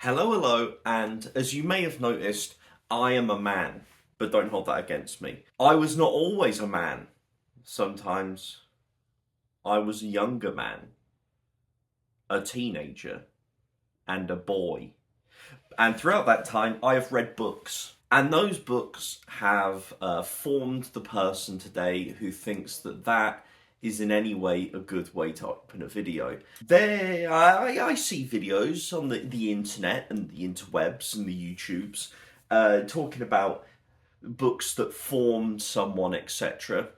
Hello, hello, and as you may have noticed, I am a man, but don't hold that against me. I was not always a man. Sometimes I was a younger man, a teenager, and a boy. And throughout that time, I have read books. And those books have formed the person today who thinks that that is in any way a good way to open a video. I see videos on the internet and the interwebs and the YouTubes talking about books that formed someone, etc.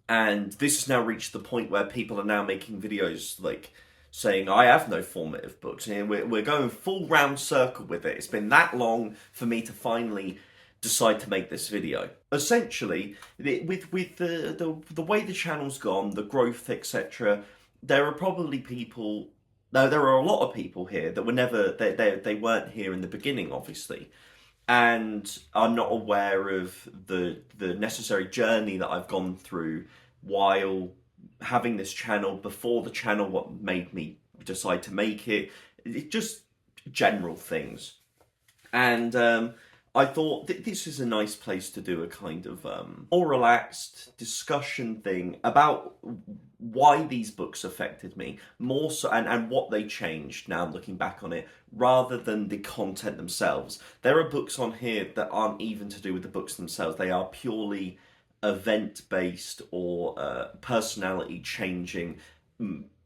And this has now reached the point where people are now making videos like saying, I have no formative books. And we're going full round circle with it. It's been that long for me to finally decide to make this video. Essentially, with the way the channel's gone, the growth, etc., there are probably people. No, there are a lot of people here that were never they weren't here in the beginning, obviously, and are not aware of the necessary journey that I've gone through while having this channel, before the channel, what made me decide to make it just general things. And I thought this is a nice place to do a kind of more relaxed discussion thing about why these books affected me more so, and what they changed now looking back on it, rather than the content themselves. There are books on here that aren't even to do with the books themselves. They are purely event based or personality changing,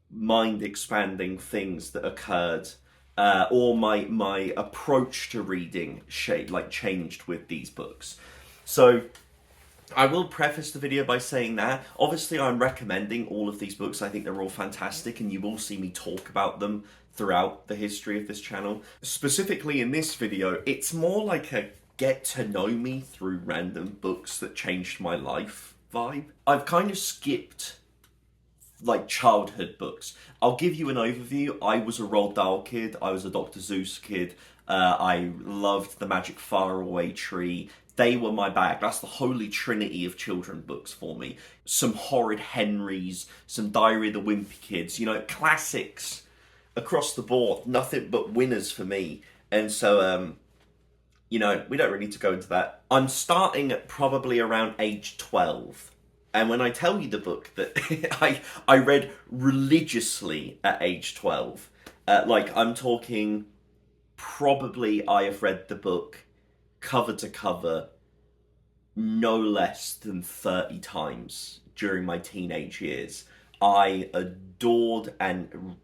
mind expanding things that occurred, or my approach to reading changed with these books. So I will preface the video by saying that obviously I'm recommending all of these books. I think they're all fantastic, and you will see me talk about them throughout the history of this channel. Specifically in this video, it's more like a get to know me through random books that changed my life vibe. I've kind of skipped like childhood books. I'll give you an overview. I was a Roald Dahl kid. I was a Dr. Seuss kid. I loved The Magic Faraway Tree. They were my bag. That's the holy trinity of children books for me. Some Horrid Henrys, some Diary of the Wimpy Kids, classics across the board. Nothing but winners for me. And so, we don't really need to go into that. I'm starting at probably around age 12. And when I tell you the book that I read religiously at age 12, I'm talking, probably I have read the book cover to cover no less than 30 times during my teenage years. I adored and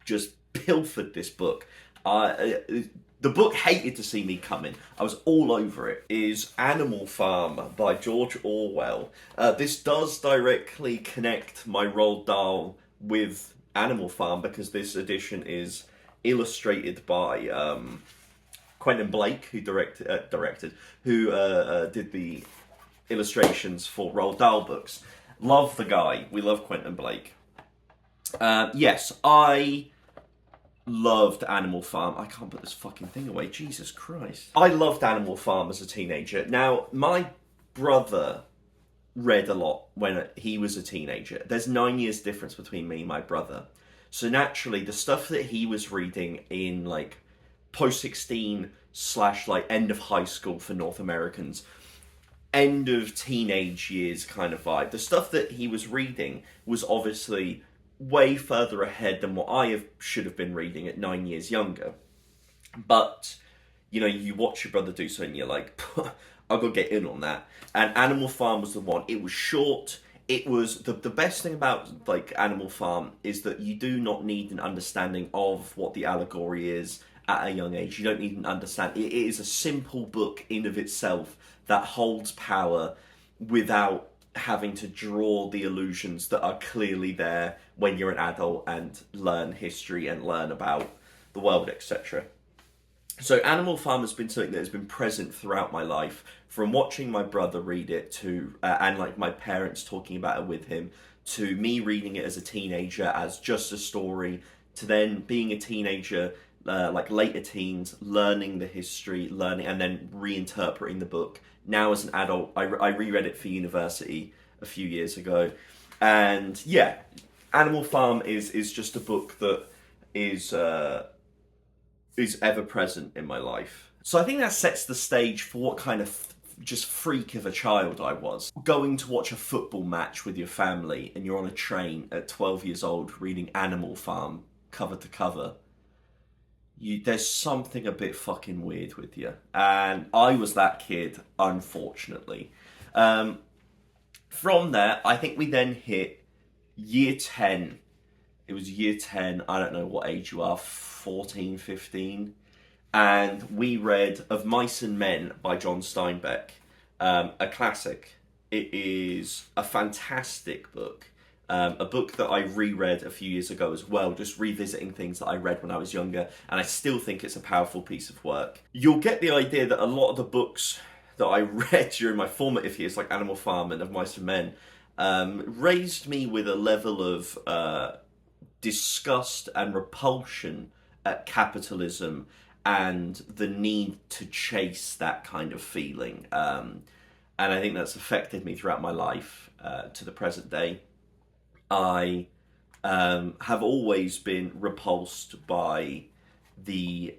just pilfered this book. The book hated to see me coming. I was all over it. Is Animal Farm by George Orwell. This does directly connect my Roald Dahl with Animal Farm because this edition is illustrated by Quentin Blake, who did the illustrations for Roald Dahl books. Love the guy. We love Quentin Blake. Yes, I loved Animal Farm. I can't put this fucking thing away. Jesus Christ. I loved Animal Farm as a teenager. Now, my brother read a lot when he was a teenager. There's 9 years difference between me and my brother. So naturally, the stuff that he was reading in post 16 / end of high school for North Americans, end of teenage years kind of vibe, the stuff that he was reading was obviously way further ahead than what should have been reading at 9 years younger. But, you watch your brother do so and you're like, I've got to get in on that. And Animal Farm was the one. It was short. It was, the best thing about Animal Farm is that you do not need an understanding of what the allegory is at a young age. You don't need an understanding. It is a simple book in of itself that holds power without having to draw the illusions that are clearly there when you're an adult and learn history and learn about the world, etc. So Animal Farm has been something that has been present throughout my life, from watching my brother read it to and my parents talking about it with him, to me reading it as a teenager as just a story, to then being a teenager, later teens, learning the history, and then reinterpreting the book. Now as an adult, I reread it for university a few years ago. And yeah, Animal Farm is just a book that is is ever present in my life. So I think that sets the stage for what kind of just freak of a child I was. Going to watch a football match with your family and you're on a train at 12 years old reading Animal Farm cover to cover. There's something a bit fucking weird with you. And I was that kid, unfortunately. Um, from there, I think we then hit year 10. It was year 10, I don't know what age you are, 14, 15. And we read Of Mice and Men by John Steinbeck, a classic. It is a fantastic book. A book that I reread a few years ago as well, just revisiting things that I read when I was younger, and I still think it's a powerful piece of work. You'll get the idea that a lot of the books that I read during my formative years, like Animal Farm and Of Mice and Men, raised me with a level of disgust and repulsion at capitalism and the need to chase that kind of feeling. And I think that's affected me throughout my life to the present day. I have always been repulsed by the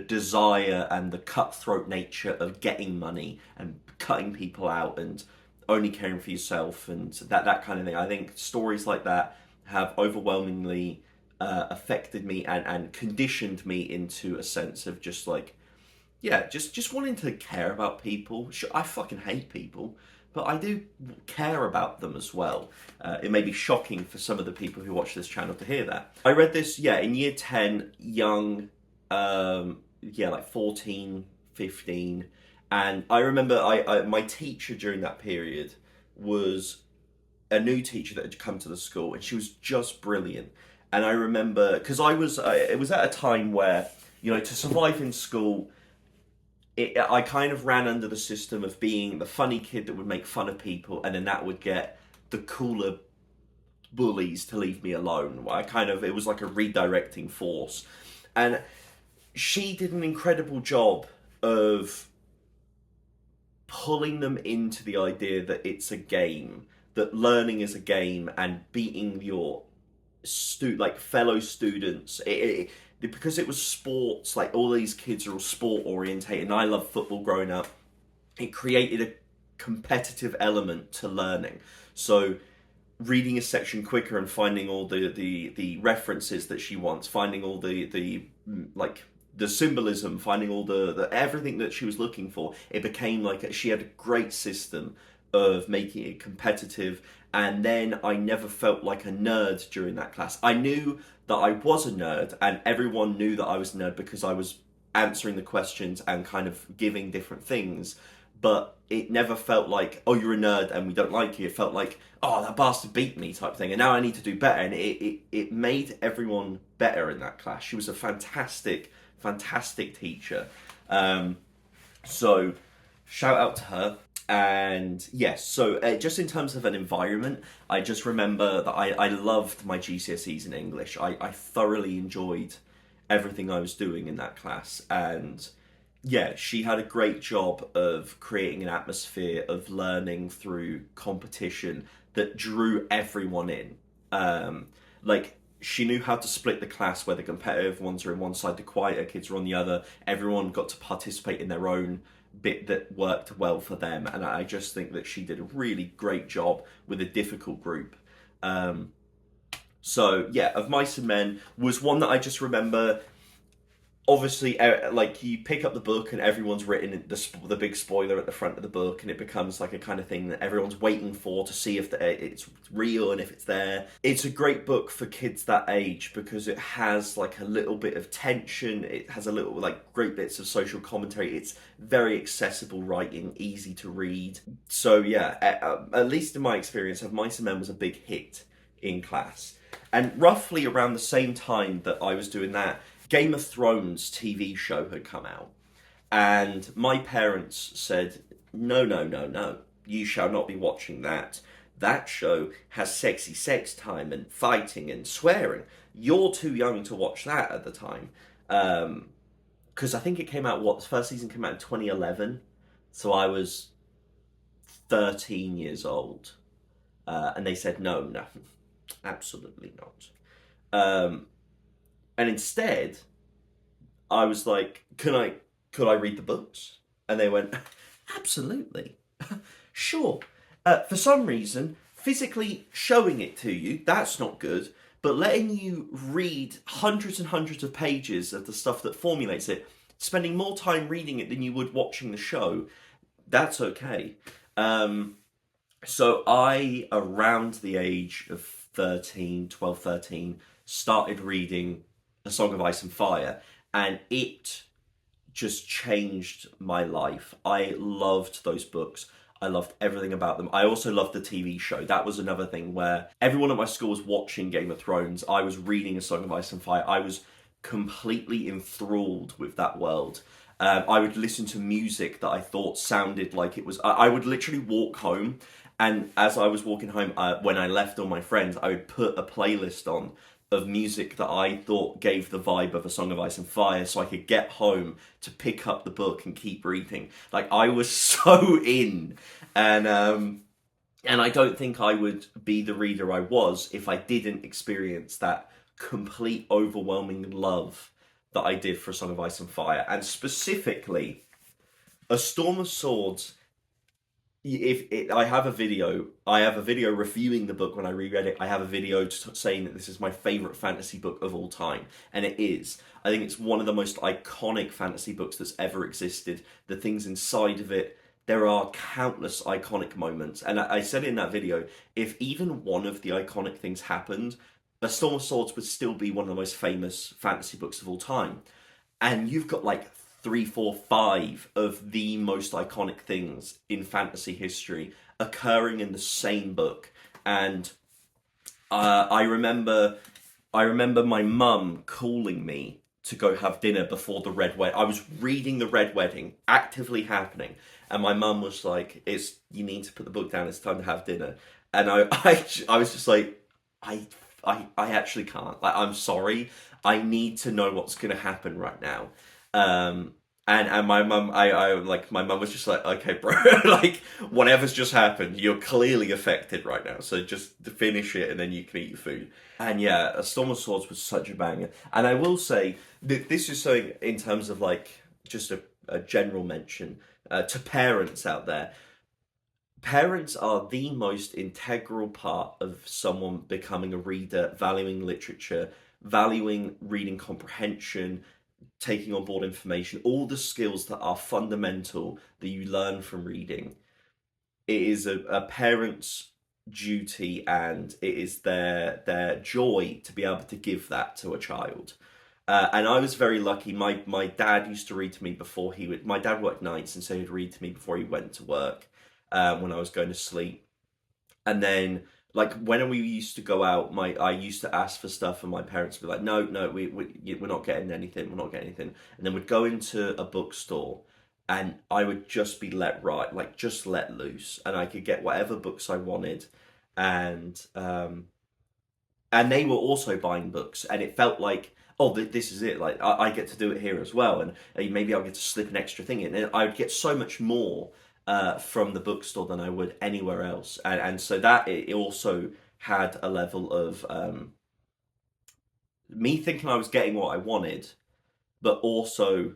desire and the cutthroat nature of getting money and cutting people out and only caring for yourself and that kind of thing. I think stories like that have overwhelmingly affected me and conditioned me into a sense of just like, yeah, just wanting to care about people. Sure, I fucking hate people, but I do care about them as well. It may be shocking for some of the people who watch this channel to hear that. I read this, in year 10, young, like 14, 15. And I remember my teacher during that period was a new teacher that had come to the school, and she was just brilliant. And I remember, because it was at a time where, to survive in school, I kind of ran under the system of being the funny kid that would make fun of people, and then that would get the cooler bullies to leave me alone. It was like a redirecting force. And she did an incredible job of pulling them into the idea that it's a game, that learning is a game, and beating your fellow students. Because it was sports, like all these kids are all sport orientated, and I love football growing up, it created a competitive element to learning. So reading a section quicker and finding all the references that she wants, finding all the symbolism, finding all the everything that she was looking for, it became like she had a great system of making it competitive. And then I never felt like a nerd during that class. I knew that I was a nerd, and everyone knew that I was a nerd because I was answering the questions and kind of giving different things. But it never felt like, oh, you're a nerd and we don't like you. It felt like, oh, that bastard beat me type thing, and now I need to do better. And it made everyone better in that class. She was a fantastic teacher. So shout out to her. And yes, so just in terms of an environment, I just remember that I loved my GCSEs in English. I thoroughly enjoyed everything I was doing in that class. And yeah, she had a great job of creating an atmosphere of learning through competition that drew everyone in. She knew how to split the class where the competitive ones are on one side, the quieter kids are on the other. Everyone got to participate in their own bit that worked well for them, and I just think that she did a really great job with a difficult group. Of Mice and Men was one that I just remember. Obviously, you pick up the book and everyone's written the big spoiler at the front of the book, and it becomes like a kind of thing that everyone's waiting for to see if it's real and if it's there. It's a great book for kids that age because it has like a little bit of tension. It has a little great bits of social commentary. It's very accessible writing, easy to read. So yeah, at least in my experience, Of Mice and Men was a big hit in class. And roughly around the same time that I was doing that, Game of Thrones TV show had come out, and my parents said, no, you shall not be watching that. That show has sexy sex time and fighting and swearing. You're too young to watch that at the time. Because I think it came out, the first season came out in 2011, so I was 13 years old. And they said, no, absolutely not. And instead, I was like, could I read the books? And they went, absolutely. Sure. For some reason, physically showing it to you, that's not good. But letting you read hundreds and hundreds of pages of the stuff that formulates it, spending more time reading it than you would watching the show, that's okay. Um, so I, around the age of 13, 12, 13, started reading A Song of Ice and Fire, and it just changed my life. I loved those books. I loved everything about them. I also loved the TV show. That was another thing where everyone at my school was watching Game of Thrones. I was reading A Song of Ice and Fire. I was completely enthralled with that world. I would listen to music that I thought sounded like it was. I would literally walk home, and as I was walking home, when I left all my friends, I would put a playlist on of music that I thought gave the vibe of A Song of Ice and Fire, so I could get home to pick up the book and keep reading. Like, I was so in, and I don't think I would be the reader I was if I didn't experience that complete overwhelming love that I did for A Song of Ice and Fire, and specifically A Storm of Swords. I have a video, reviewing the book when I reread it. I have a video saying that this is my favorite fantasy book of all time, and it is. I think it's one of the most iconic fantasy books that's ever existed. The things inside of it, there are countless iconic moments, and I said in that video, if even one of the iconic things happened, A Storm of Swords would still be one of the most famous fantasy books of all time. And you've got like three, four, five of the most iconic things in fantasy history occurring in the same book. And I remember my mum calling me to go have dinner before the Red Wedding. I was reading the Red Wedding actively happening, and my mum was like, "It's you need to put the book down. It's time to have dinner." And I was just like, I actually can't. Like, I'm sorry. I need to know what's going to happen right now. And my mum, I like, my mum was just like, okay, bro, like, whatever's just happened, you're clearly affected right now, so just finish it and then you can eat your food. And yeah, A Storm of Swords was such a banger. And I will say that this is something in terms of like just a general mention to parents out there. Parents are the most integral part of someone becoming a reader, valuing literature, valuing reading comprehension, taking on board information, all the skills that are fundamental that you learn from reading. It is a parent's duty, and it is their joy to be able to give that to a child. And I was very lucky. My dad used to read to me before he would. My dad worked nights, and so he'd read to me before he went to work when I was going to sleep. And then, like, when we used to go out, I used to ask for stuff, and my parents would be like, "No, no, we're not getting anything. We're not getting anything." And then we'd go into a bookstore, and I would just be just let loose, and I could get whatever books I wanted, and they were also buying books, and it felt like, oh, this is it. Like, I get to do it here as well, and maybe I'll get to slip an extra thing in, and I would get so much more from the bookstore than I would anywhere else, and so that it also had a level of me thinking I was getting what I wanted, but also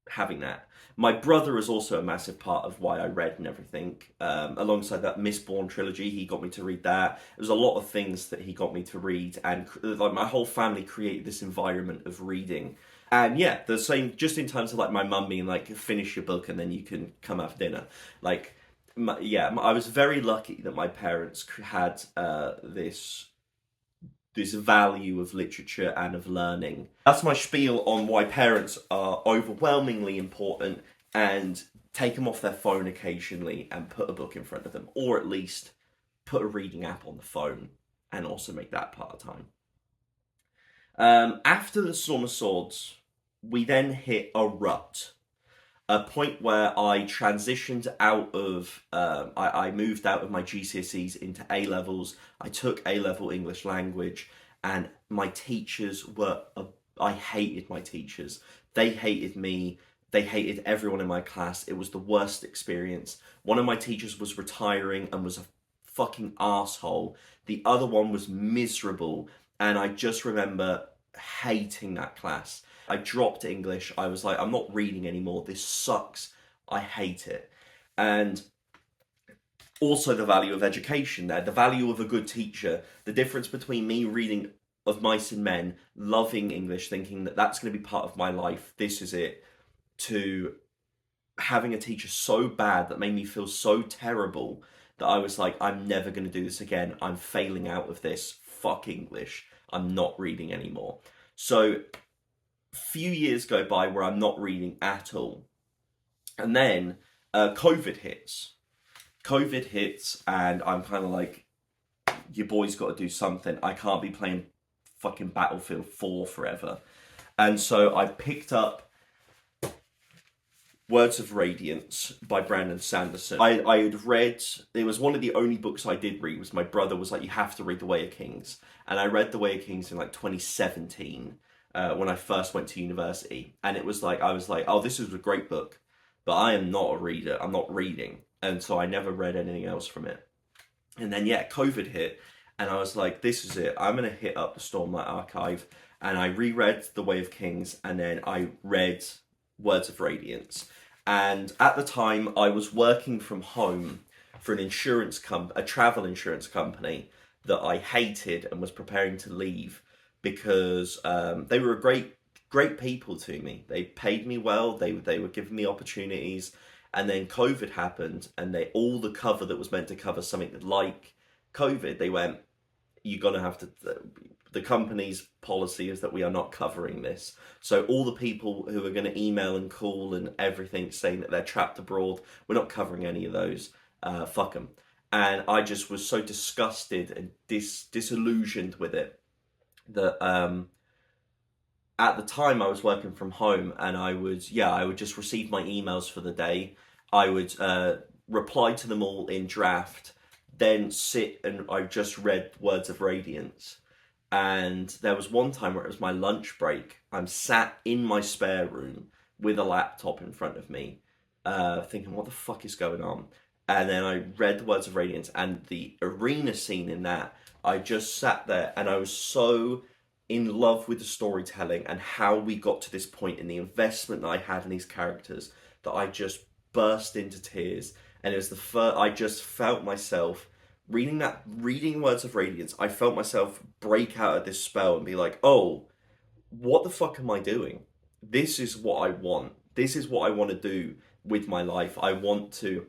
having that. My brother is also a massive part of why I read and everything. Alongside that Mistborn trilogy, he got me to read that. There's a lot of things that he got me to read, and like my whole family created this environment of reading. And yeah, the same, just in terms of like my mum being like, finish your book and then you can come have dinner. Like, I was very lucky that my parents had this value of literature and of learning. That's my spiel on why parents are overwhelmingly important, and take them off their phone occasionally and put a book in front of them, or at least put a reading app on the phone and also make that part of time. After the Storm of Swords, we then hit a rut. A point where I transitioned out of, I moved out of my GCSEs into A levels. I took A level English language, and my teachers were, I hated my teachers. They hated me. They hated everyone in my class. It was the worst experience. One of my teachers was retiring and was a fucking asshole. The other one was miserable, and I just remember hating that class. I dropped English. I was like, I'm not reading anymore. This sucks. I hate it. And also the value of education there, the value of a good teacher, the difference between me reading Of Mice and Men, loving English, thinking that that's going to be part of my life, this is it, to having a teacher so bad that made me feel so terrible that I was like, I'm never going to do this again. I'm failing out of this. Fuck English. I'm not reading anymore. So, few years go by where I'm not reading at all. And then COVID hits. COVID hits, and I'm kind of like, your boy's got to do something. I can't be playing fucking Battlefield 4 forever. And so I picked up Words of Radiance by Brandon Sanderson. I had read, it was one of the only books I did read, was my brother was like, you have to read The Way of Kings. And I read The Way of Kings in like 2017 when I first went to university. And it was like, I was like, oh, this is a great book, but I am not a reader. I'm not reading. And so I never read anything else from it. And then, yeah, COVID hit. And I was like, this is it. I'm going to hit up the Stormlight Archive. And I reread The Way of Kings. And then I read Words of Radiance. And at the time, I was working from home for an a travel insurance company that I hated and was preparing to leave because they were great people to me. They paid me well. They were giving me opportunities. And then COVID happened, and all the cover that was meant to cover something like COVID, they went, you're going to have to, the company's policy is that we are not covering this. So all the people who are going to email and call and everything saying that they're trapped abroad, we're not covering any of those. Fuck them. And I just was so disgusted and disillusioned with it that at the time I was working from home, and I would just receive my emails for the day. I would reply to them all in draft, then sit and I just read Words of Radiance. And there was one time where it was my lunch break. I'm sat in my spare room with a laptop in front of me, thinking, what the fuck is going on? And then I read Words of Radiance, and the arena scene in that, I just sat there and I was so in love with the storytelling and how we got to this point and the investment that I had in these characters that I just burst into tears. And it was the first, I just felt myself reading Words of Radiance. I felt myself break out of this spell and be like, oh, what the fuck am I doing? This is what I want. This is what I want to do with my life. I want to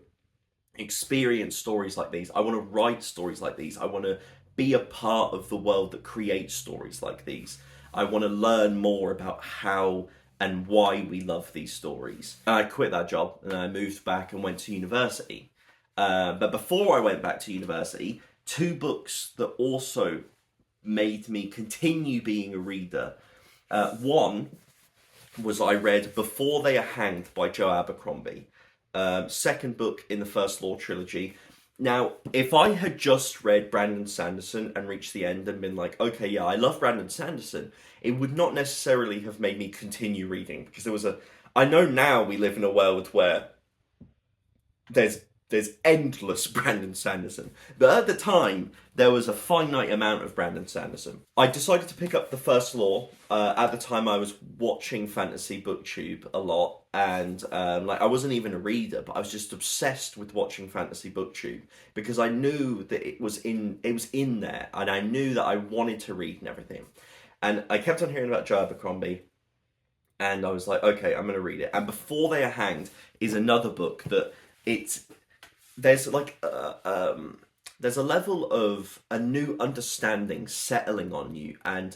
experience stories like these. I want to write stories like these. I want to be a part of the world that creates stories like these. I want to learn more about how and why we love these stories. And I quit that job and I moved back and went to university. But before I went back to university, two books that also made me continue being a reader. One was I read Before They Are Hanged by Joe Abercrombie. Second book in the First Law trilogy. Now, if I had just read Brandon Sanderson and reached the end and been like, okay, yeah, I love Brandon Sanderson, it would not necessarily have made me continue reading, because I know now we live in a world where there's endless Brandon Sanderson. But at the time, there was a finite amount of Brandon Sanderson. I decided to pick up The First Law. At the time, I was watching Fantasy BookTube a lot, and I wasn't even a reader, but I was just obsessed with watching Fantasy BookTube because I knew that it was in there, and I knew that I wanted to read and everything. And I kept on hearing about Joe Abercrombie, and I was like, okay, I'm going to read it. And Before They Are Hanged is another book that there's a level of a new understanding settling on you, and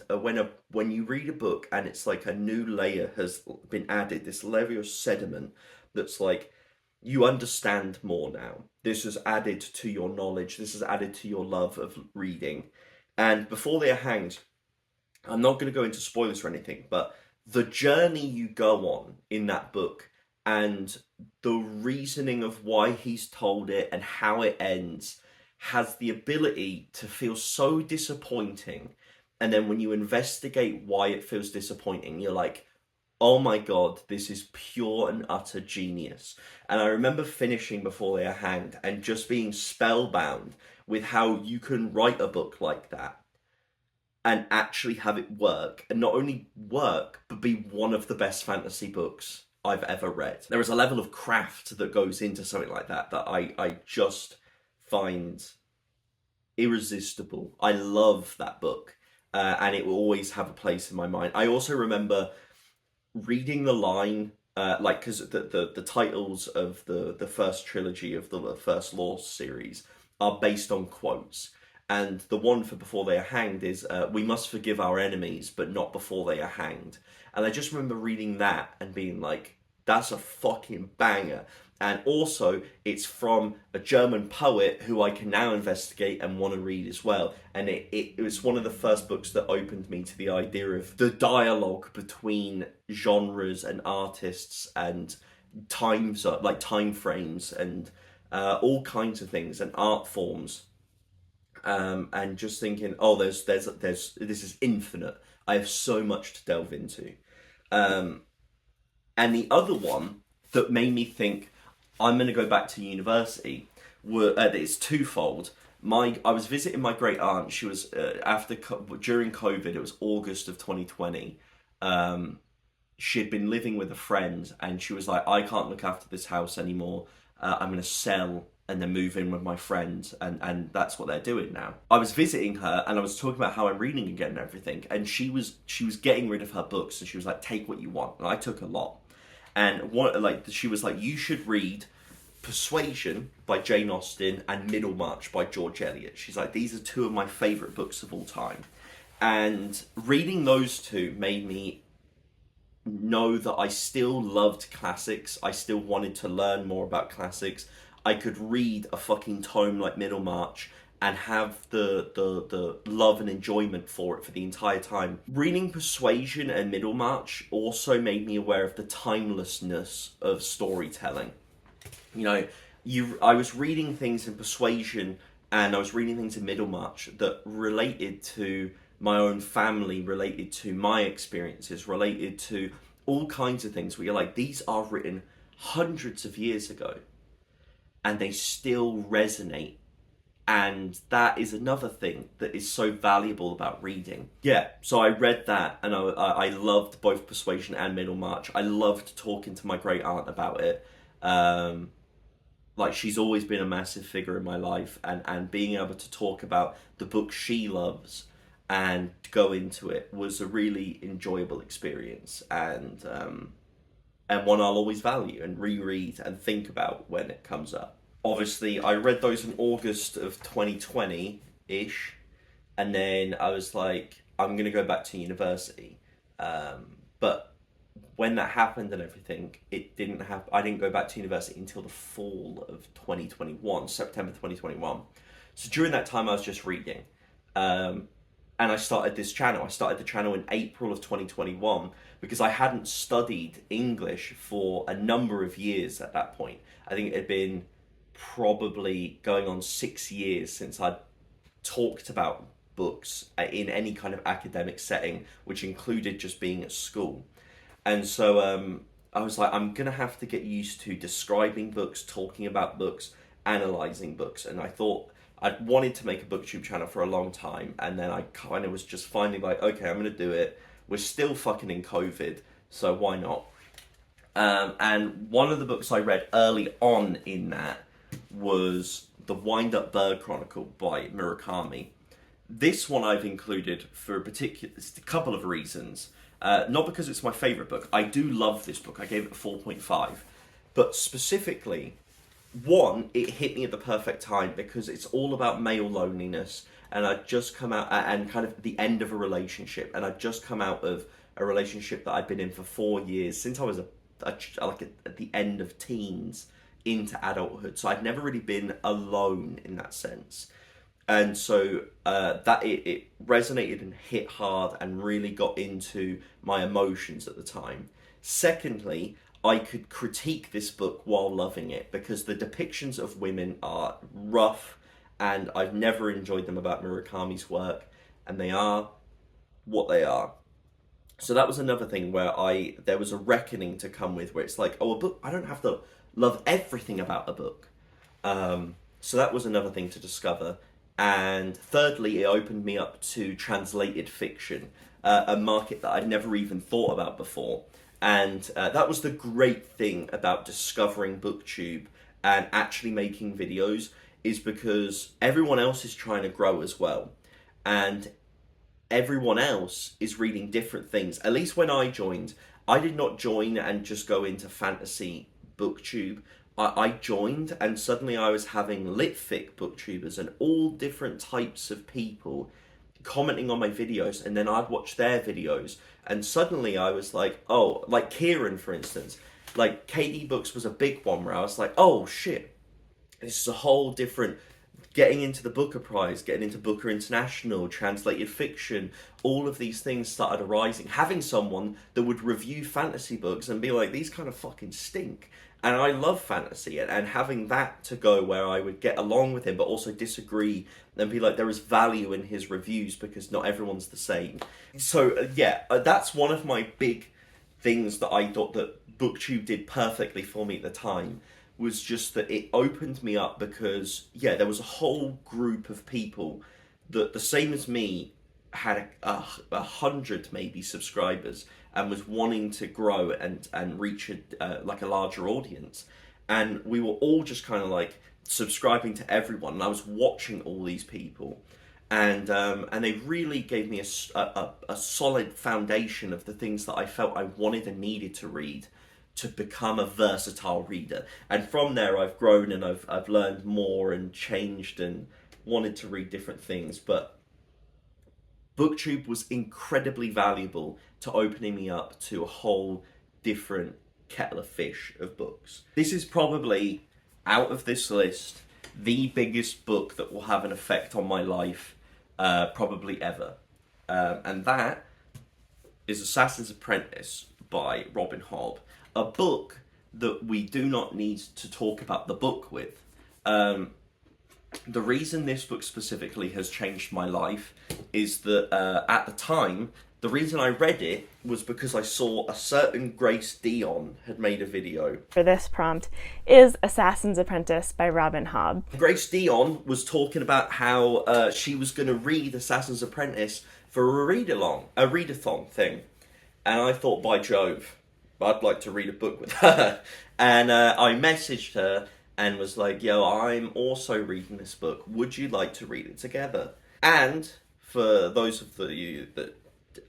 when you read a book and it's like a new layer has been added, this layer of sediment that's like, you understand more now. This is added to your knowledge. This is added to your love of reading. And Before They Are Hanged, I'm not going to go into spoilers or anything, but the journey you go on in that book and the reasoning of why he's told it and how it ends has the ability to feel so disappointing. And then when you investigate why it feels disappointing, you're like, oh my God, this is pure and utter genius. And I remember finishing Before They Are Hanged and just being spellbound with how you can write a book like that and actually have it work, and not only work, but be one of the best fantasy books I've ever read. There is a level of craft that goes into something like that that I just find irresistible. I love that book, and it will always have a place in my mind. I also remember reading the line, like, because the titles of the first trilogy of the first Law series are based on quotes. And the one for Before They Are Hanged is, we must forgive our enemies, but not before they are hanged. And I just remember reading that and being like, that's a fucking banger. And also, it's from a German poet who I can now investigate and want to read as well. And it was one of the first books that opened me to the idea of the dialogue between genres and artists and times, like time frames and all kinds of things and art forms. And just thinking, oh, there's this is infinite. I have so much to delve into. And the other one that made me think I'm going to go back to university it's twofold. I was visiting my great aunt. She was during COVID. It was August of 2020. She'd been living with a friend, and she was like, I can't look after this house anymore. I'm going to sell and then move in with my friend, and that's what they're doing now. I was visiting her, and I was talking about how I'm reading again and everything, and she was getting rid of her books, and she was like, take what you want, and I took a lot. And she was like, you should read Persuasion by Jane Austen and Middlemarch by George Eliot. She's like, these are two of my favourite books of all time. And reading those two made me know that I still loved classics. I still wanted to learn more about classics. I could read a fucking tome like Middlemarch and have the love and enjoyment for it for the entire time. Reading Persuasion and Middlemarch also made me aware of the timelessness of storytelling. You know, I was reading things in Persuasion and I was reading things in Middlemarch that related to my own family, related to my experiences, related to all kinds of things where you're like, these are written hundreds of years ago and they still resonate. And that is another thing that is so valuable about reading. Yeah, so I read that, and I loved both Persuasion and Middlemarch. I loved talking to my great aunt about it. Like, she's always been a massive figure in my life, and being able to talk about the book she loves and go into it was a really enjoyable experience, and one I'll always value and reread and think about when it comes up. Obviously, I read those in August of 2020-ish, and then I was like, I'm going to go back to university. But when that happened and everything, it didn't happen. I didn't go back to university until the fall of 2021, September 2021. So during that time, I was just reading. And I started this channel. I started the channel in April of 2021 because I hadn't studied English for a number of years at that point. I think it had been probably going on 6 years since I'd talked about books in any kind of academic setting, which included just being at school. And so I was like, I'm going to have to get used to describing books, talking about books, analysing books. And I thought I'd wanted to make a booktube channel for a long time. And then I kind of was just finally like, okay, I'm going to do it. We're still fucking in COVID, so why not? And one of the books I read early on in that was The Wind-Up Bird Chronicle by Murakami. This one I've included for a couple of reasons. Not because it's my favourite book. I do love this book. I gave it a 4.5. But specifically, one, it hit me at the perfect time because it's all about male loneliness, and I'd just come out and kind of the end of a relationship, and I'd just come out of a relationship that I'd been in for 4 years since I was at the end of teens into adulthood. So I'd never really been alone in that sense. And so that it resonated and hit hard and really got into my emotions at the time. Secondly, I could critique this book while loving it because the depictions of women are rough and I've never enjoyed them about Murakami's work, and they are what they are. So that was another thing where there was a reckoning to come with, where it's like, oh, a book, I don't have to love everything about a book. So that was another thing to discover. And thirdly, it opened me up to translated fiction, a market that I'd never even thought about before. And that was the great thing about discovering BookTube and actually making videos, is because everyone else is trying to grow as well. And everyone else is reading different things. At least when I joined, I did not join and just go into fantasy BookTube. I joined and suddenly I was having litfic booktubers and all different types of people commenting on my videos, and then I'd watch their videos, and suddenly I was like, oh, like Kieran, for instance. Like, KD Books was a big one where I was like, oh shit, this is a whole different, getting into the Booker Prize, getting into Booker International, translated fiction, all of these things started arising. Having someone that would review fantasy books and be like, these kind of fucking stink. And I love fantasy, and having that to go where I would get along with him but also disagree and be like, there is value in his reviews because not everyone's the same. So that's one of my big things that I thought that BookTube did perfectly for me at the time, was just that it opened me up because, there was a whole group of people that, the same as me, had 100 maybe subscribers and was wanting to grow and reach like a larger audience. And we were all just kind of like subscribing to everyone, and I was watching all these people. And they really gave me a solid foundation of the things that I felt I wanted and needed to read to become a versatile reader. And from there I've grown and I've learned more and changed and wanted to read different things. But BookTube was incredibly valuable to opening me up to a whole different kettle of fish of books. This is probably, out of this list, the biggest book that will have an effect on my life probably ever. And that is Assassin's Apprentice by Robin Hobb. A book that we do not need to talk about the book with. The reason this book specifically has changed my life is that at the time, the reason I read it was because I saw a certain Grace Dion had made a video. For this prompt is Assassin's Apprentice by Robin Hobb. Grace Dion was talking about how she was going to read Assassin's Apprentice for a readathon thing. And I thought, by Jove, I'd like to read a book with her. And I messaged her and was like, yo, I'm also reading this book. Would you like to read it together? And for those of you that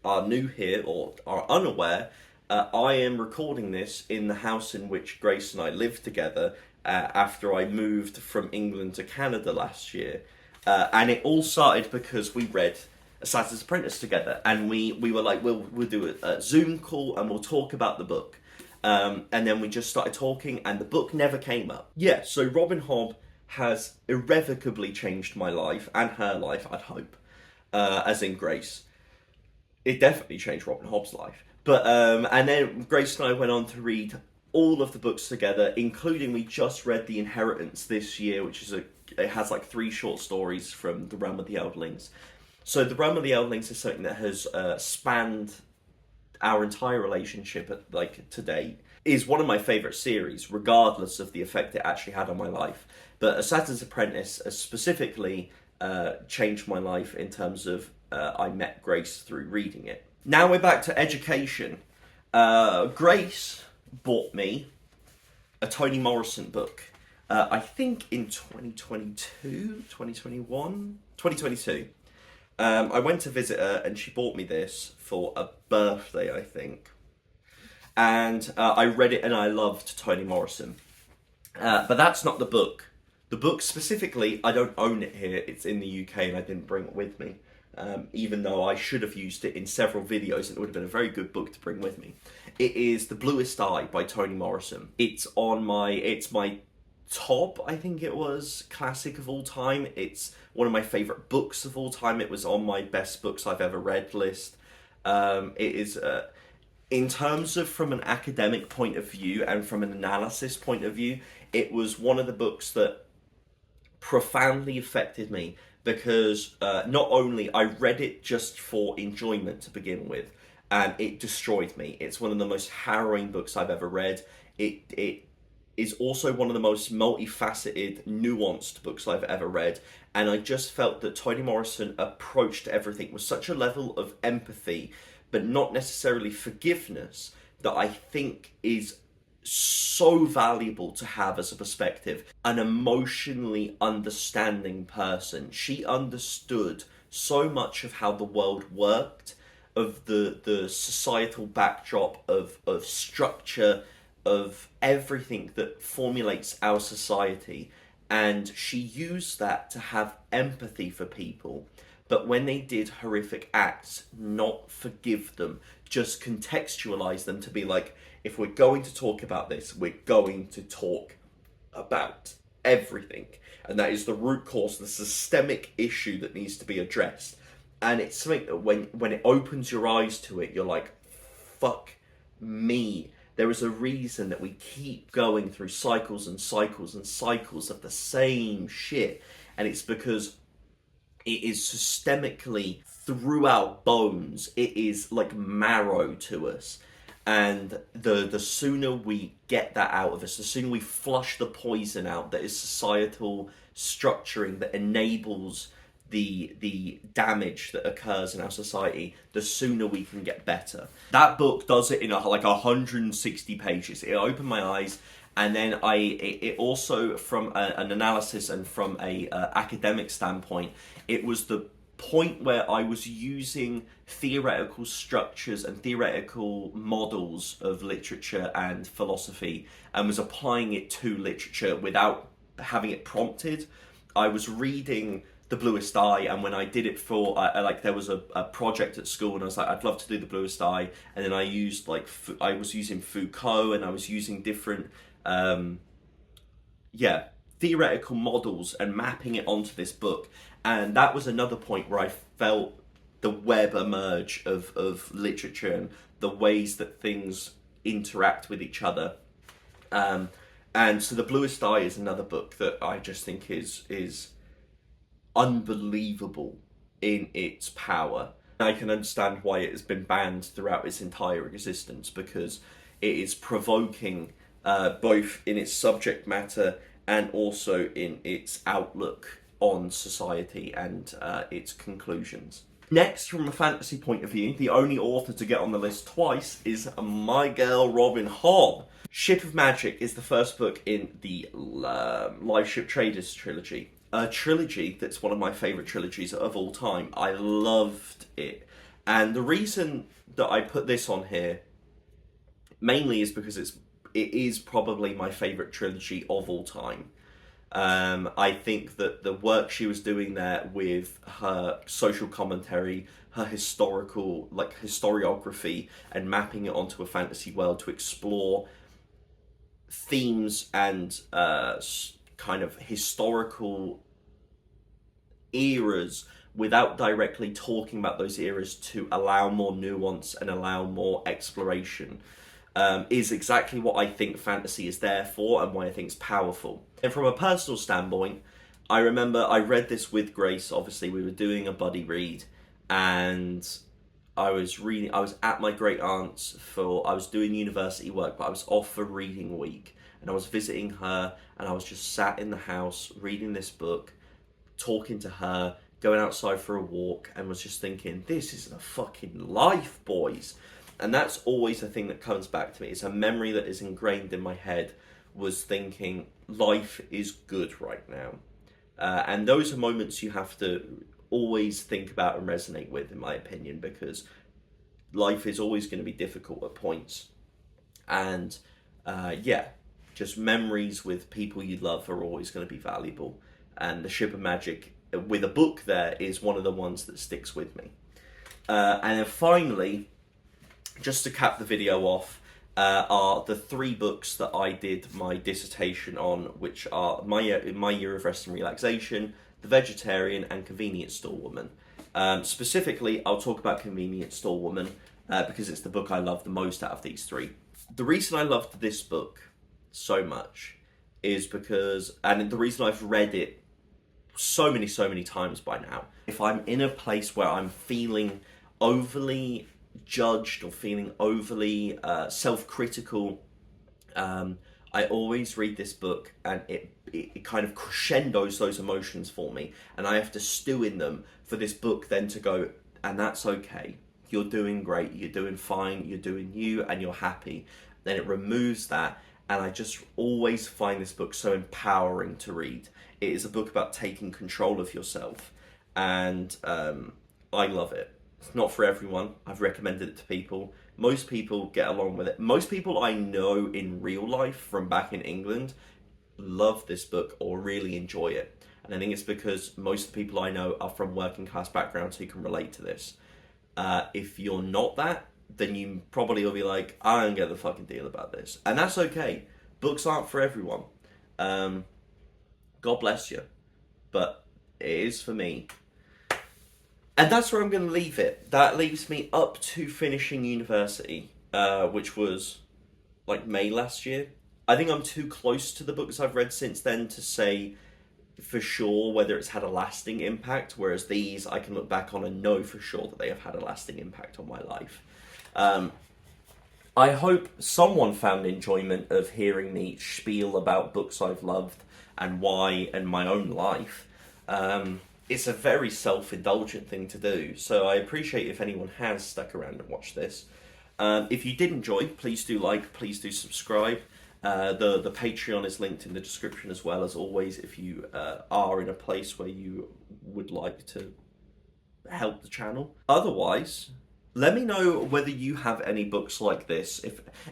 are new here or are unaware, I am recording this in the house in which Grace and I lived together after I moved from England to Canada last year. And it all started because we read Assassin's Apprentice together. And we were like, we'll do a Zoom call and we'll talk about the book. And then we just started talking and the book never came up. Yeah, so Robin Hobb has irrevocably changed my life and her life, I'd hope, as in Grace. It definitely changed Robin Hobb's life. But and then Grace and I went on to read all of the books together, including, we just read The Inheritance this year, which is it has like 3 short stories from The Realm of the Eldlings. So The Realm of the Eldlings is something that has spanned our entire relationship to date. Is one of my favourite series, regardless of the effect it actually had on my life. But Assassin's Apprentice specifically changed my life in terms of I met Grace through reading it. Now we're back to education. Grace bought me a Toni Morrison book. I think in 2022, 2021, 2022. I went to visit her and she bought me this for a birthday, I think. And I read it and I loved Toni Morrison. But that's not the book. The book specifically, I don't own it here. It's in the UK and I didn't bring it with me. Even though I should have used it in several videos and it would have been a very good book to bring with me. It is The Bluest Eye by Toni Morrison. It's my top, I think it was, classic of all time. It's one of my favourite books of all time. It was on my best books I've ever read list. It is, in terms of from an academic point of view and from an analysis point of view, it was one of the books that profoundly affected me because not only I read it just for enjoyment to begin with, and it destroyed me. It's one of the most harrowing books I've ever read. It is also one of the most multifaceted, nuanced books I've ever read. And I just felt that Toni Morrison approached everything with such a level of empathy, but not necessarily forgiveness, that I think is so valuable to have as a perspective. An emotionally understanding person. She understood so much of how the world worked, of the societal backdrop, of structure, of everything that formulates our society. And she used that to have empathy for people, but when they did horrific acts, not forgive them, just contextualize them to be like, if we're going to talk about this, we're going to talk about everything. And that is the root cause, the systemic issue that needs to be addressed. And it's something that when it opens your eyes to it, you're like, fuck me. There is a reason that we keep going through cycles and cycles and cycles of the same shit. And it's because it is systemically through our bones. It is like marrow to us. And the sooner we get that out of us, the sooner we flush the poison out that is societal structuring that enables the damage that occurs in our society, the sooner we can get better. That book does it in like 160 pages. It opened my eyes, and then it also, from an analysis and from a academic standpoint, it was the point where I was using theoretical structures and theoretical models of literature and philosophy, and was applying it to literature without having it prompted. I was reading The Bluest Eye, and when I did it for like, there was a project at school, and I was like, I'd love to do The Bluest Eye, and then I used I was using Foucault, and I was using different theoretical models and mapping it onto this book. And that was another point where I felt the web emerge of literature and the ways that things interact with each other. And so The Bluest Eye is another book that I just think is unbelievable in its power. I can understand why it has been banned throughout its entire existence, because it is provoking both in its subject matter and also in its outlook on society and its conclusions. Next, from a fantasy point of view, the only author to get on the list twice is my girl Robin Hobb. Ship of Magic is the first book in the Live Ship Traders trilogy. A trilogy that's one of my favourite trilogies of all time. I loved it. And the reason that I put this on here mainly is because it is probably my favourite trilogy of all time. I think that the work she was doing there with her social commentary, her historiography, and mapping it onto a fantasy world to explore themes and kind of historical eras without directly talking about those eras to allow more nuance and allow more exploration, is exactly what I think fantasy is there for and why I think it's powerful. And from a personal standpoint, I remember I read this with Grace. Obviously, we were doing a buddy read, and I was at my great aunt's I was doing university work, but I was off for reading week, and I was visiting her, and I was just sat in the house reading this book, talking to her, going outside for a walk, and was just thinking, this is the fucking life, boys. And that's always a thing that comes back to me. It's a memory that is ingrained in my head, was thinking, life is good right now. And those are moments you have to always think about and resonate with, in my opinion, because life is always going to be difficult at points. And just memories with people you love are always going to be valuable. And The Ship of Magic, with a book there, is one of the ones that sticks with me. And then finally, just to cap the video off, are the three books that I did my dissertation on, which are My Year of Rest and Relaxation, The Vegetarian, and Convenience Store Woman. Specifically, I'll talk about Convenience Store Woman because it's the book I love the most out of these three. The reason I loved this book so much is because, and the reason I've read it so many times by now, if I'm in a place where I'm feeling overly judged or feeling overly self-critical, I always read this book and it kind of crescendos those emotions for me, and I have to stew in them for this book then to go, and that's okay. You're doing great, you're doing fine, you're doing you, and you're happy. Then it removes that, and I just always find this book so empowering to read. It is a book about taking control of yourself, and I love it. It's not for everyone. I've recommended it to people. Most people get along with it. Most people I know in real life from back in England love this book or really enjoy it. And I think it's because most of the people I know are from working class backgrounds who can relate to this. If you're not that, then you probably will be like, I don't get the fucking deal about this. And that's okay. Books aren't for everyone. God bless you. But it is for me. And that's where I'm going to leave it. That leaves me up to finishing university, which was like May last year. I think I'm too close to the books I've read since then to say for sure whether it's had a lasting impact, whereas these I can look back on and know for sure that they have had a lasting impact on my life. I hope someone found enjoyment of hearing me spiel about books I've loved and why and my own life. It's a very self-indulgent thing to do, so I appreciate if anyone has stuck around and watched this. If you did enjoy, please do like, please do subscribe. The Patreon is linked in the description as well, as always, if you are in a place where you would like to help the channel. Otherwise, let me know whether you have any books like this,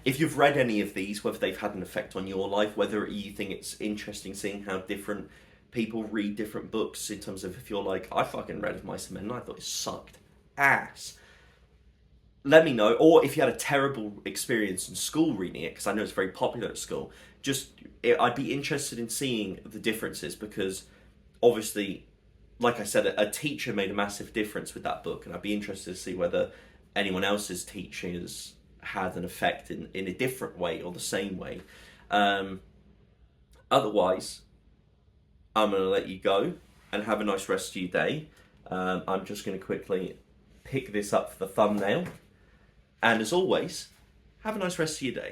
if you've read any of these, whether they've had an effect on your life, whether you think it's interesting seeing how different people read different books, in terms of if you're like, I fucking read Of Mice and Men and I thought it sucked ass. Let me know. Or if you had a terrible experience in school reading it, because I know it's very popular at school, I'd be interested in seeing the differences, because obviously, like I said, a teacher made a massive difference with that book, and I'd be interested to see whether anyone else's teachings had an effect in a different way or the same way. Otherwise, I'm going to let you go and have a nice rest of your day. I'm just going to quickly pick this up for the thumbnail. And as always, have a nice rest of your day.